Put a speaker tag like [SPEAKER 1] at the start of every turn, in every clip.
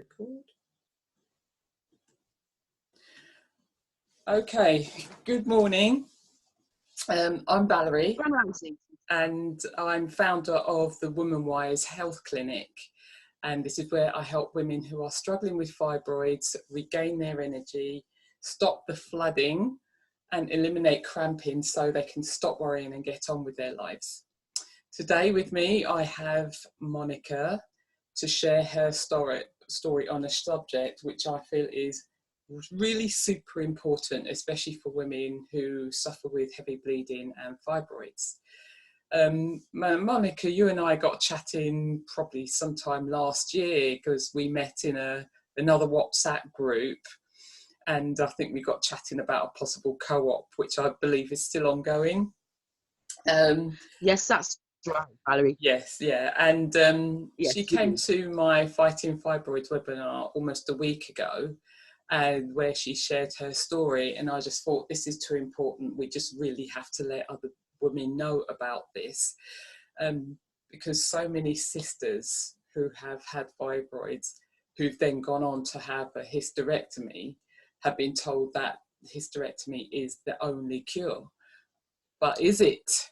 [SPEAKER 1] Record. Okay, good morning. I'm Valerie, and I'm founder of the Woman Wise Health Clinic. And this is where I help women who are struggling with fibroids regain their energy, stop the flooding, and eliminate cramping so they can stop worrying and get on with their lives. Today with me, I have Monica to share her story on a subject which I feel is really super important, especially for women who suffer with heavy bleeding and fibroids. Monica, you and I got chatting probably sometime last year because we met in another WhatsApp group, and I think we got chatting about a possible co-op, which I believe is still ongoing.
[SPEAKER 2] Yes, that's right, Valerie.
[SPEAKER 1] Yes, yeah, and
[SPEAKER 2] yes,
[SPEAKER 1] she came to my Fighting Fibroids webinar almost a week ago, and where she shared her story, and I just thought, this is too important. We just really have to let other women know about this, because so many sisters who have had fibroids, who've then gone on to have a hysterectomy, have been told that hysterectomy is the only cure. But is it?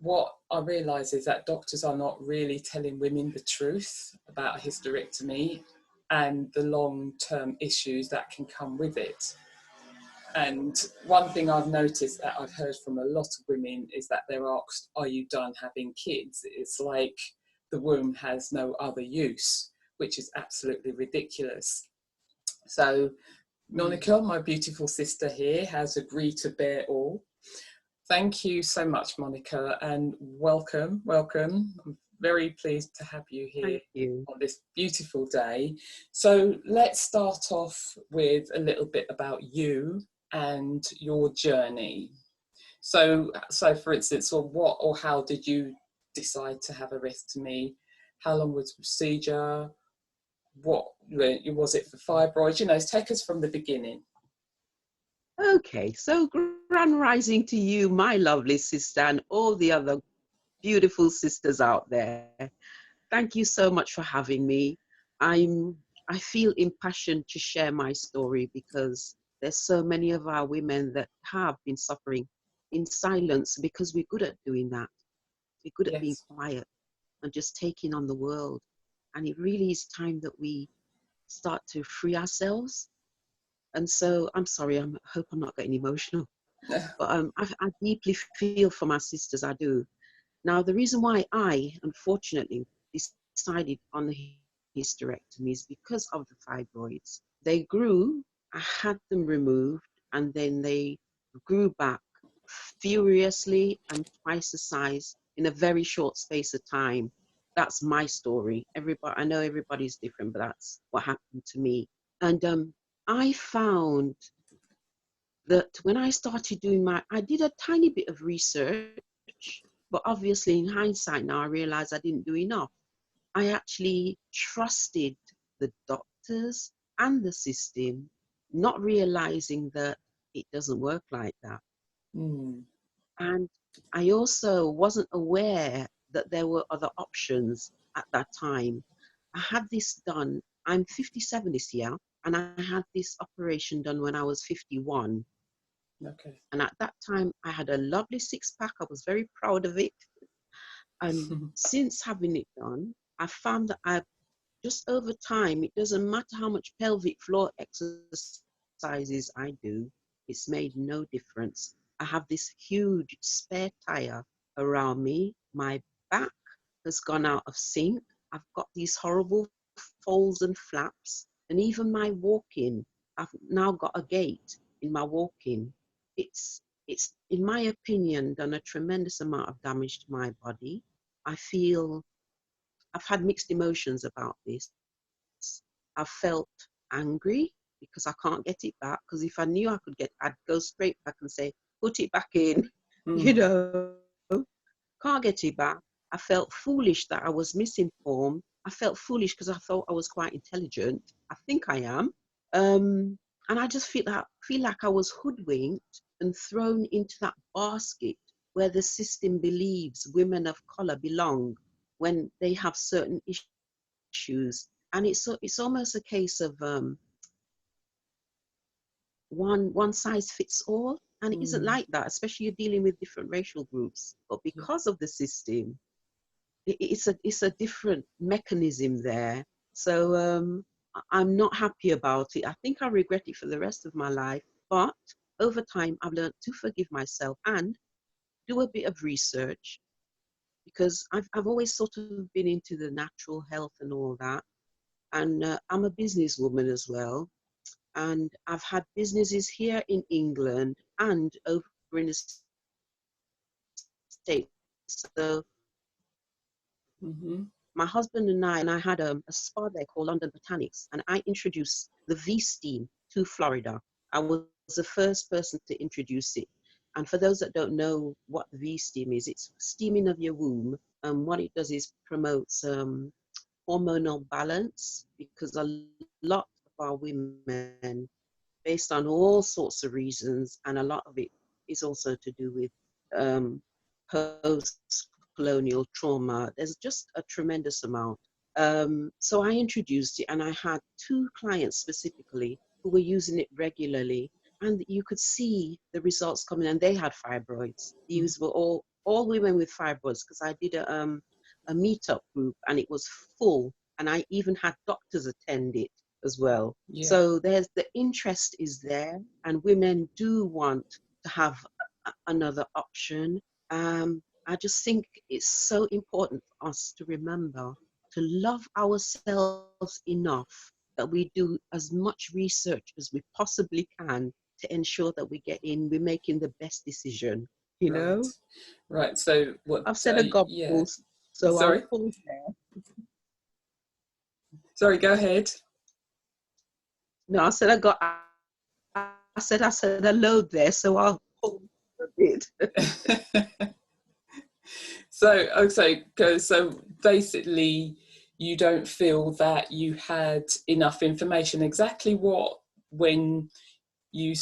[SPEAKER 1] What I realise is that doctors are not really telling women the truth about a hysterectomy and the long-term issues that can come with it. And one thing I've noticed that I've heard from a lot of women is that they're asked, are you done having kids? It's like the womb has no other use, which is absolutely ridiculous. So Monica, my beautiful sister here, has agreed to bear all. Thank you so much, Monica, and welcome. I'm very pleased to have you here on this beautiful day. So let's start off with a little bit about you and your journey. So for instance, what or how did you decide to have a hysterectomy? How long was the procedure? What was it for fibroids? You know, take us from the beginning.
[SPEAKER 2] Okay, so grand rising to you, my lovely sister, and all the other beautiful sisters out there. Thank you so much for having me. I feel impassioned to share my story because there's so many of our women that have been suffering in silence because we're good at doing that. We're good at being quiet and just taking on the world. And it really is time that we start to free ourselves. And so I'm sorry, I hope I'm not getting emotional, but I deeply feel for my sisters, I do. Now, the reason why I, unfortunately, decided on the hysterectomy is because of the fibroids. They grew, I had them removed, and then they grew back furiously and twice the size in a very short space of time. That's my story. I know everybody's different, but that's what happened to me. And I found that when I started doing I did a tiny bit of research, but obviously in hindsight now I realize I didn't do enough. I actually trusted the doctors and the system, not realizing that it doesn't work like that. And I also wasn't aware that there were other options at that time. I had this done, I'm 57 this year, and I had this operation done when I was 51.
[SPEAKER 1] Okay.
[SPEAKER 2] And at that time, I had a lovely six-pack. I was very proud of it. And since having it done, I found that just over time, it doesn't matter how much pelvic floor exercises I do, it's made no difference. I have this huge spare tire around me. My back has gone out of sync. I've got these horrible folds and flaps. And even my walking, I've now got a gait in my walking. It's, in my opinion, done a tremendous amount of damage to my body. I feel I've had mixed emotions about this. I've felt angry because I can't get it back. Because if I knew I could I'd go straight back and say, put it back in, you know, can't get it back. I felt foolish that I was misinformed. I felt foolish because I thought I was quite intelligent. I think I am. And I just feel like I was hoodwinked and thrown into that basket where the system believes women of color belong when they have certain issues And it's almost a case of one size fits all. And it isn't
[SPEAKER 1] Mm.
[SPEAKER 2] like that, especially you're dealing with different racial groups. But
[SPEAKER 1] Yeah.
[SPEAKER 2] because of the system, it's a different mechanism there. So I'm not happy about it. I think I regret it for the rest of my life. But over time, I've learned to forgive myself and do a bit of research, because I've always sort of been into the natural health and all that. And I'm a businesswoman as well. And I've had businesses here in England and over in the States. So
[SPEAKER 1] Mm-hmm.
[SPEAKER 2] my husband and I had a spa there called London Botanics, and I introduced the V steam to Florida. I was the first person to introduce it. And for those that don't know what the V steam is, it's steaming of your womb. What it does is promotes hormonal balance, because a lot of our women, based on all sorts of reasons, and a lot of it is also to do with um, post-colonial trauma. There's just a tremendous amount. So I introduced it, and I had two clients specifically who were using it regularly, and you could see the results coming, and they had fibroids. These were all women with fibroids, because I did a meetup group, and it was full, and I even had doctors attend it as well.
[SPEAKER 1] Yeah.
[SPEAKER 2] So there's the interest is there, and women do want to have another option. I just think it's so important for us to remember to love ourselves enough that we do as much research as we possibly can to ensure that we're making the best decision. You
[SPEAKER 1] Right.
[SPEAKER 2] know,
[SPEAKER 1] Right. So what?
[SPEAKER 2] I've said a
[SPEAKER 1] Yeah.
[SPEAKER 2] gobble, so I'll
[SPEAKER 1] Sorry.
[SPEAKER 2] pause there.
[SPEAKER 1] Sorry. Go ahead.
[SPEAKER 2] No, I said a load there, so I'll pause a bit.
[SPEAKER 1] So, okay, so basically, you don't feel that you had enough information. Exactly what, when you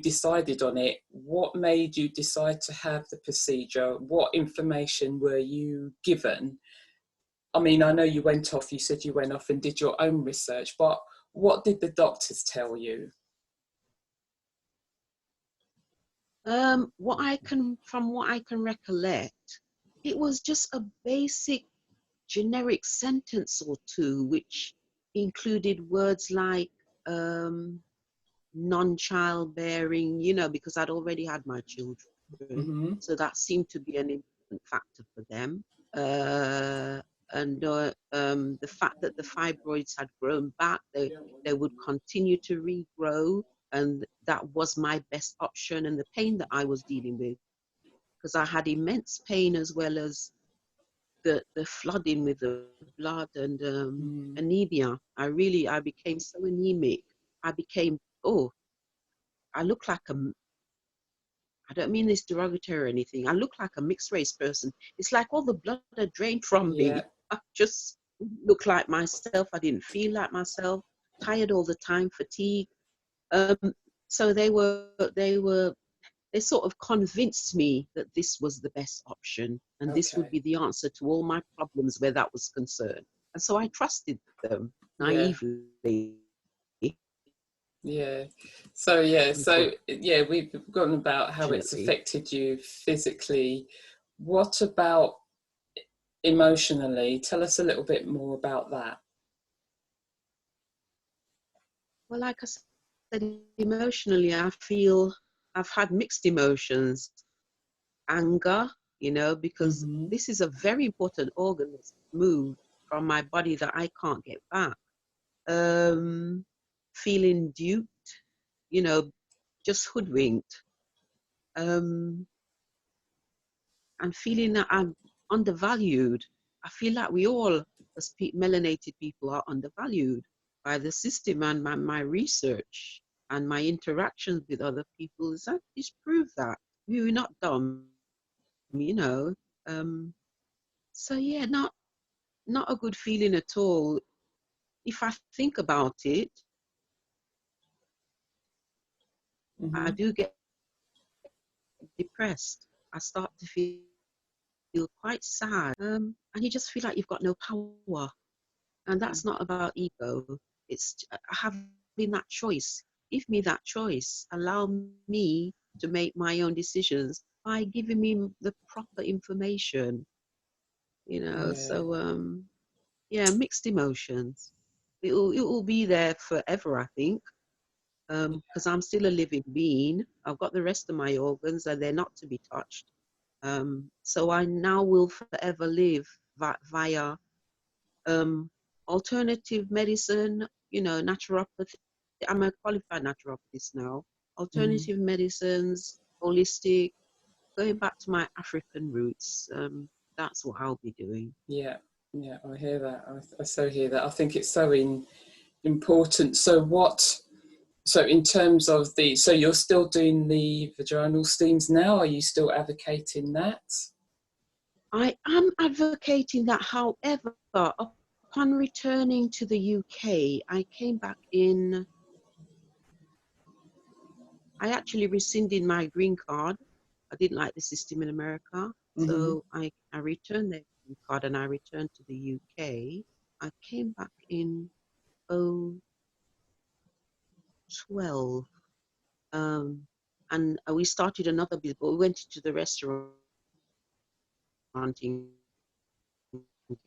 [SPEAKER 1] decided on it, what made you decide to have the procedure? What information were you given? I mean, I know you went off, you said you went off and did your own research, but what did the doctors tell you?
[SPEAKER 2] From what I can recollect, it was just a basic generic sentence or two, which included words like um, non-childbearing, because I'd already had my children,
[SPEAKER 1] Mm-hmm.
[SPEAKER 2] so that seemed to be an important factor for them. Uh, and the fact that the fibroids had grown back, they would continue to regrow, and that was my best option. And the pain that I was dealing with, because I had immense pain as well as the flooding with the blood and
[SPEAKER 1] Mm.
[SPEAKER 2] anemia. I became so anemic. I became, oh, I look like I don't mean this derogatory or anything. I look like a mixed race person. It's like all the blood had drained from
[SPEAKER 1] Yeah.
[SPEAKER 2] me. I just look like myself. I didn't feel like myself. Tired all the time, fatigue. Um, so they sort of convinced me that this was the best option, and this would
[SPEAKER 1] Okay.
[SPEAKER 2] be the answer to all my problems where that was concerned. And so I trusted them
[SPEAKER 1] Yeah.
[SPEAKER 2] naively,
[SPEAKER 1] Yeah. So yeah, yeah, we've gone about how it's
[SPEAKER 2] unfortunately.
[SPEAKER 1] affected you physically. What about emotionally? Tell us a little bit more about that.
[SPEAKER 2] Well, like I said, emotionally, I feel I've had mixed emotions, anger, because
[SPEAKER 1] Mm-hmm.
[SPEAKER 2] this is a very important organ that's moved from my body that I can't get back. Um, Feeling duped, you know, just hoodwinked, um, and feeling that I'm undervalued. I feel like we all, as melanated people, are undervalued by the system, and my research and my interactions with other people is prove that we're not dumb, you know. Um, so yeah, not a good feeling at all. If I think about it, I
[SPEAKER 1] Mm-hmm.
[SPEAKER 2] do get depressed. I start to feel quite sad, and you just feel like you've got no power. And that's not about ego. It's having that choice. Give me that choice. Allow me to make my own decisions by giving me the proper information, you know.
[SPEAKER 1] Yeah.
[SPEAKER 2] So yeah, mixed emotions. It will be there forever, I think, because I'm still a living being. I've got the rest of my organs and they're not to be touched. So I now will forever live via alternative medicine, you know, naturopathy. I'm a qualified naturopathist now.
[SPEAKER 1] Mm.
[SPEAKER 2] Alternative medicines, holistic, going back to my African roots. That's what I'll be doing.
[SPEAKER 1] Yeah. Yeah. I hear that. I so hear that. I think it's so important. So what? So in terms of the, so you're still doing the vaginal steams now? Are you still advocating that?
[SPEAKER 2] I am advocating that, however, upon returning to the UK, I came back in, I actually rescinded my green card. I didn't like the system in America.
[SPEAKER 1] Mm-hmm.
[SPEAKER 2] So I returned the green card and I returned to the UK. I came back in 2012. And we started another business, but we went into the restaurant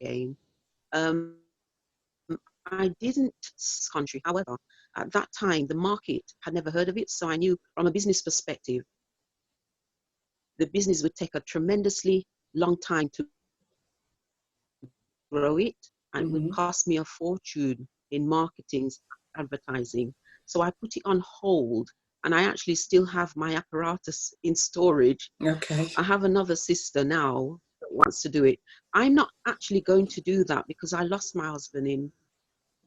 [SPEAKER 2] game. Um, I didn't country. However, at that time, the market had never heard of it. So I knew from a business perspective, the business would take a tremendously long time to grow it, and it would
[SPEAKER 1] Mm-hmm.
[SPEAKER 2] cost me a fortune in marketing, advertising. So I put it on hold, and I actually still have my apparatus in storage.
[SPEAKER 1] Okay.
[SPEAKER 2] I have another sister now that wants to do it. I'm not actually going to do that because I lost my husband in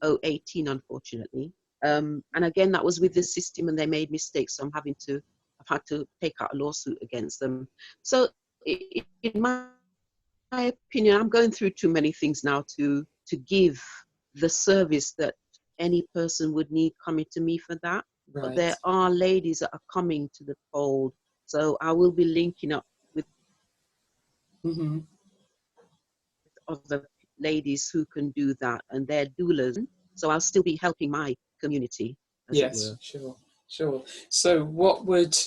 [SPEAKER 2] 2018, unfortunately. And again, that was with the system and they made mistakes. So I've had to take out a lawsuit against them. So in my opinion, I'm going through too many things now to give the service that any person would need coming to me for that. But
[SPEAKER 1] Right.
[SPEAKER 2] there are ladies that are coming to the fold. So I will be linking up with
[SPEAKER 1] Mm-hmm.
[SPEAKER 2] other ladies who can do that, and they're doulas. So I'll still be helping my community, as it
[SPEAKER 1] Yes,
[SPEAKER 2] were.
[SPEAKER 1] sure, sure. So what would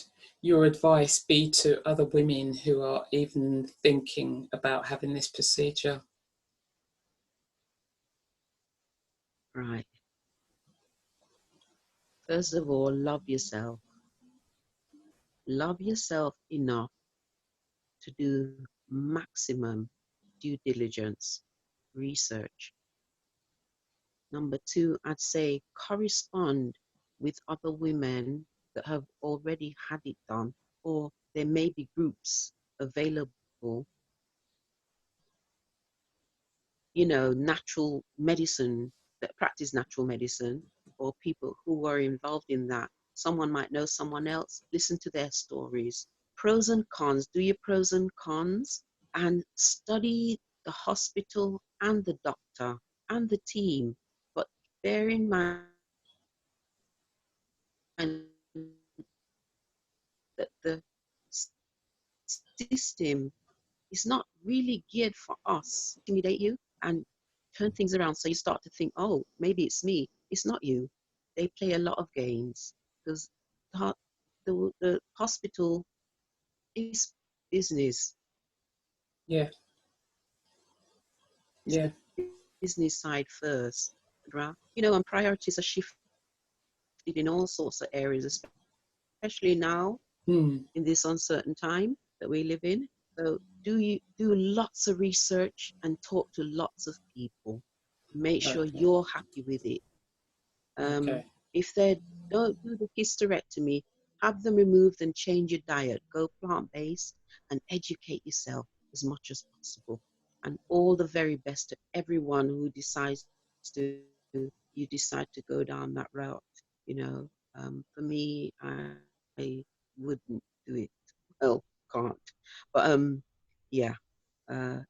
[SPEAKER 1] your advice be to other women who are even thinking about having this procedure?
[SPEAKER 2] Right. First of all, love yourself. Love yourself enough to do maximum due diligence, research. Number two, I'd say correspond with other women that have already had it done, or there may be groups available, you know, natural medicine, that practice natural medicine, or people who are involved in that. Someone might know someone else, listen to their stories. Pros and cons, do your pros and cons, and study the hospital and the doctor and the team. But bear in mind that the system is not really geared for us to intimidate you and turn things around. So you start to think, oh, maybe it's me. It's not you. They play a lot of games because the hospital is business.
[SPEAKER 1] Yeah,
[SPEAKER 2] It's
[SPEAKER 1] yeah.
[SPEAKER 2] the business side first, right? You know, and priorities are shifted in all sorts of areas, especially now
[SPEAKER 1] Hmm.
[SPEAKER 2] in this uncertain time that we live in. So do lots of research and talk to lots of people. Make sure
[SPEAKER 1] Okay,
[SPEAKER 2] you're happy with it. Um,
[SPEAKER 1] okay,
[SPEAKER 2] if they don't do the hysterectomy, have them removed and change your diet. Go plant-based and educate yourself as much as possible. And all the very best to everyone who decides to you decide to go down that route. You know, for me, I wouldn't do it. Well, can't. But yeah,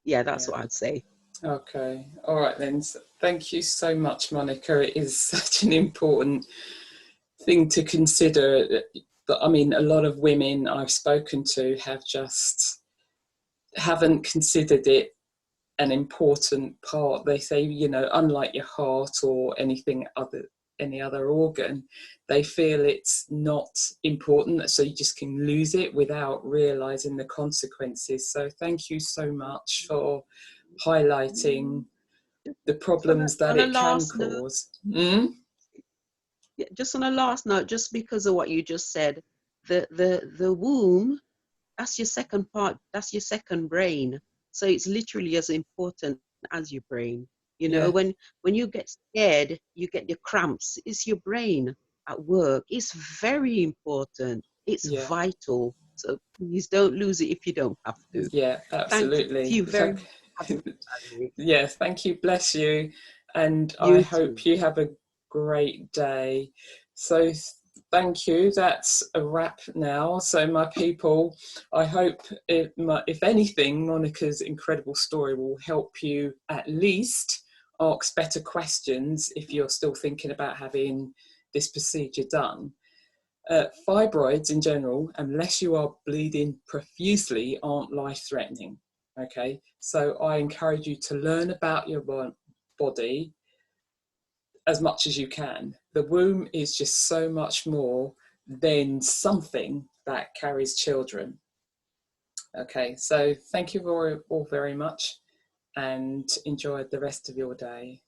[SPEAKER 2] yeah, that's
[SPEAKER 1] yeah.
[SPEAKER 2] what I'd say.
[SPEAKER 1] Okay, all right then. Thank you so much, Monica. It is such an important thing to consider. But I mean, a lot of women I've spoken to have just haven't considered it an important part. They say, you know, unlike your heart or any other organ, they feel it's not important, so you just can lose it without realizing the consequences. So thank you so much for highlighting the problems that
[SPEAKER 2] On a
[SPEAKER 1] it can
[SPEAKER 2] last note,
[SPEAKER 1] cause. Mm?
[SPEAKER 2] yeah, just on a last note, just because of what you just said, the womb, that's your second part, that's your second brain. So it's literally as important as your brain. You know,
[SPEAKER 1] Yeah,
[SPEAKER 2] when you get scared, you get the cramps. It's your brain at work. It's very important. It's
[SPEAKER 1] yeah,
[SPEAKER 2] vital. So please don't lose it if you don't have to.
[SPEAKER 1] yeah,
[SPEAKER 2] Thank
[SPEAKER 1] absolutely.
[SPEAKER 2] you very much for having me.
[SPEAKER 1] Yeah, thank you, bless you, and I
[SPEAKER 2] You too.
[SPEAKER 1] hope you have a great day. So thank you, that's a wrap now. So my people, I hope if anything, Monica's incredible story will help you at least ask better questions if you're still thinking about having this procedure done. Fibroids in general, unless you are bleeding profusely, aren't life-threatening. Okay, so I encourage you to learn about your body as much as you can. The womb is just so much more than something that carries children. Okay, so thank you all very much and enjoy the rest of your day.